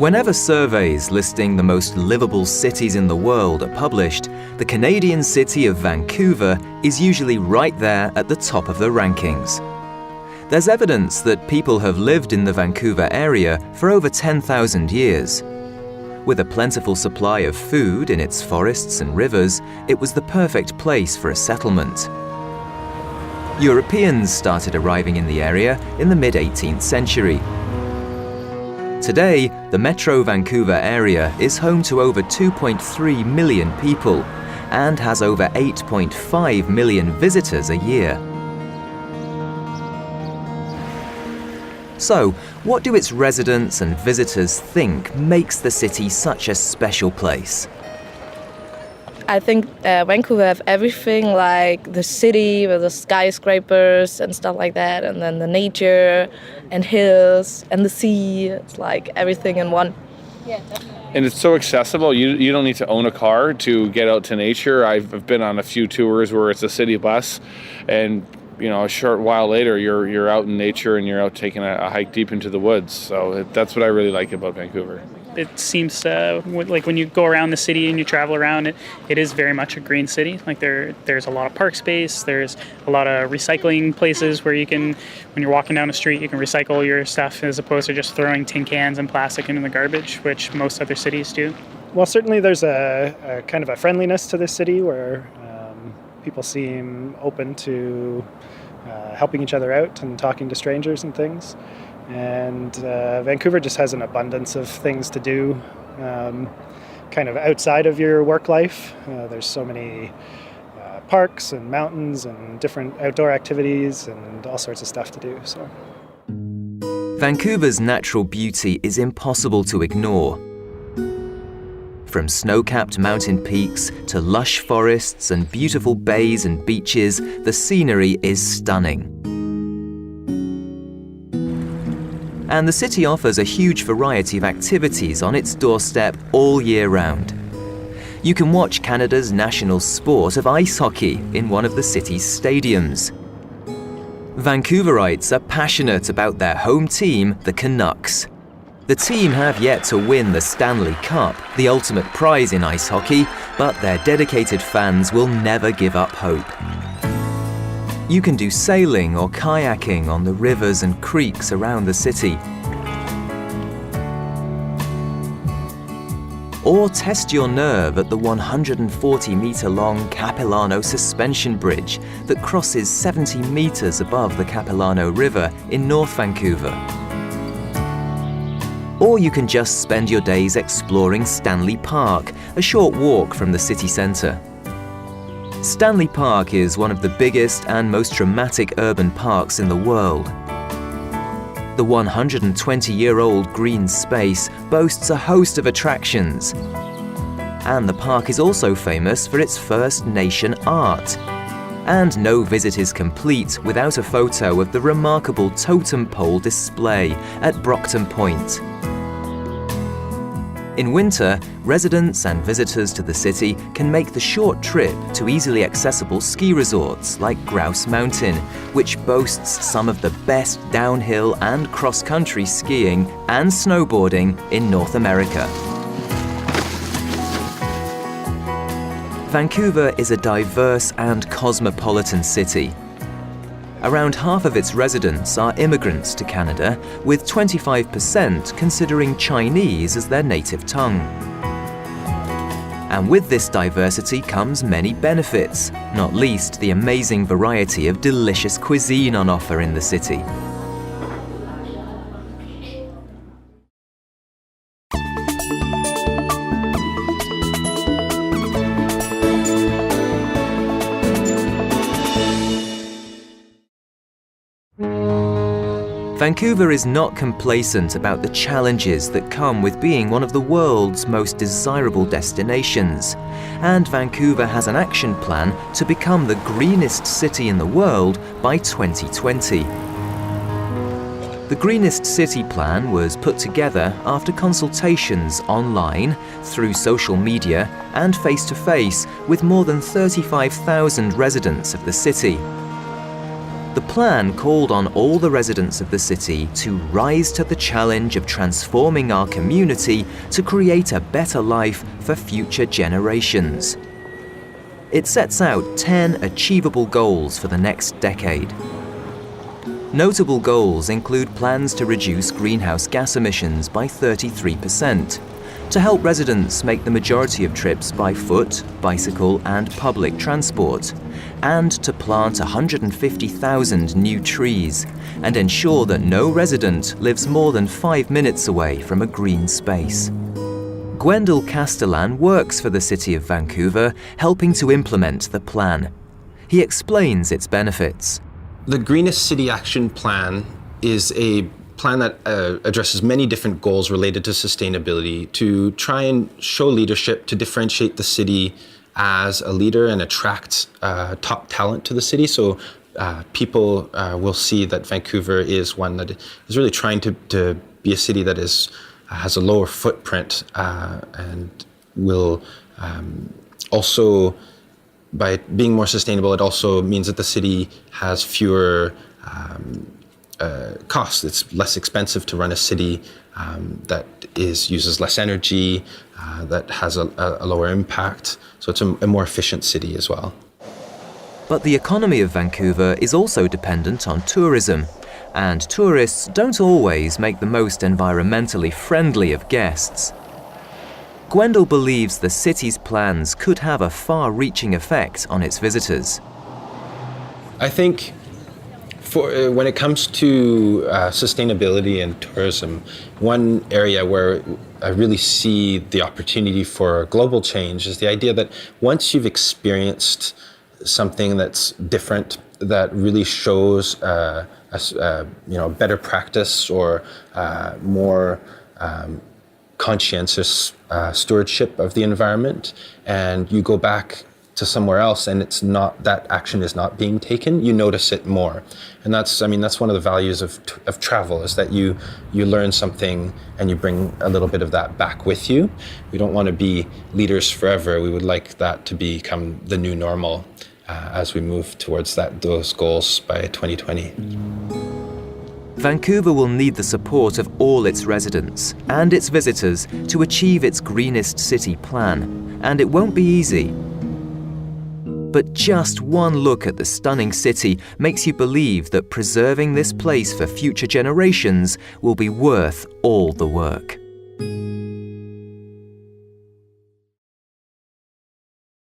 Whenever surveys listing the most livable cities in the world are published, the Canadian city of Vancouver is usually right there at the top of the rankings. There's evidence that people have lived in the Vancouver area for over 10,000 years. With a plentiful supply of food in its forests and rivers, it was the perfect place for a settlement. Europeans started arriving in the area in the mid-18th century. Today, the Metro Vancouver area is home to over 2.3 million people and has over 8.5 million visitors a year. So, what do its residents and visitors think makes the city such a special place? I think Vancouver have everything, like the city with the skyscrapers and stuff like that, and then the nature and hills and the sea. It's like everything in one. Yeah, definitely. And it's so accessible. You don't need to own a car to get out to nature. I've been on a few tours where it's a city bus, and a short while later you're out in nature and you're out taking a hike deep into the woods. So that's what I really like about Vancouver. It seems like when you go around the city and you travel around it is very much a green city. Like there's a lot of park space, there's a lot of recycling places where you can, when you're walking down the street, you can recycle your stuff as opposed to just throwing tin cans and plastic into the garbage, which most other cities do. Well, certainly there's a kind of a friendliness to this city where people seem open to helping each other out and talking to strangers and things. And Vancouver just has an abundance of things to do kind of outside of your work life. There's so many parks and mountains and different outdoor activities and all sorts of stuff to do. So, Vancouver's natural beauty is impossible to ignore. From snow-capped mountain peaks to lush forests and beautiful bays and beaches, the scenery is stunning. And the city offers a huge variety of activities on its doorstep all year round. You can watch Canada's national sport of ice hockey in one of the city's stadiums. Vancouverites are passionate about their home team, the Canucks. The team have yet to win the Stanley Cup, the ultimate prize in ice hockey, but their dedicated fans will never give up hope. You can do sailing or kayaking on the rivers and creeks around the city. Or test your nerve at the 140-metre-long Capilano suspension bridge that crosses 70 metres above the Capilano River in North Vancouver. Or you can just spend your days exploring Stanley Park, a short walk from the city centre. Stanley Park is one of the biggest and most dramatic urban parks in the world. The 120-year-old green space boasts a host of attractions. And the park is also famous for its First Nation art. And no visit is complete without a photo of the remarkable totem pole display at Brockton Point. In winter, residents and visitors to the city can make the short trip to easily accessible ski resorts like Grouse Mountain, which boasts some of the best downhill and cross-country skiing and snowboarding in North America. Vancouver is a diverse and cosmopolitan city. Around half of its residents are immigrants to Canada, with 25% considering Chinese as their native tongue. And with this diversity comes many benefits, not least the amazing variety of delicious cuisine on offer in the city. Vancouver is not complacent about the challenges that come with being one of the world's most desirable destinations, and Vancouver has an action plan to become the greenest city in the world by 2020. The Greenest City Plan was put together after consultations online, through social media, and face-to-face with more than 35,000 residents of the city. The plan called on all the residents of the city to rise to the challenge of transforming our community to create a better life for future generations. It sets out 10 achievable goals for the next decade. Notable goals include plans to reduce greenhouse gas emissions by 33%, to help residents make the majority of trips by foot, bicycle and public transport, and to plant 150,000 new trees and ensure that no resident lives more than 5 minutes away from a green space. Gwendol Castellan works for the City of Vancouver, helping to implement the plan. He explains its benefits. The Greenest City Action Plan is a plan that addresses many different goals related to sustainability to try and show leadership, to differentiate the city as a leader and attract top talent to the city. So people will see that Vancouver is one that is really trying to be a city that has a lower footprint and will also, by being more sustainable, it also means that the city has fewer costs. It's less expensive to run a city that uses less energy, that has a lower impact. So it's a more efficient city as well. But the economy of Vancouver is also dependent on tourism, and tourists don't always make the most environmentally friendly of guests. Gwendol believes the city's plans could have a far-reaching effect on its visitors. I think when it comes to sustainability and tourism, one area where I really see the opportunity for global change is the idea that once you've experienced something that's different, that really shows better practice or more conscientious stewardship of the environment, and you go back to somewhere else and it's not, that action is not being taken, you notice it more. And that's one of the values of travel, is that you learn something and you bring a little bit of that back with you. We don't want to be leaders forever. We would like that to become the new normal as we move towards those goals by 2020. Vancouver will need the support of all its residents and its visitors to achieve its Greenest City plan, and it won't be easy. But just one look at the stunning city makes you believe that preserving this place for future generations will be worth all the work.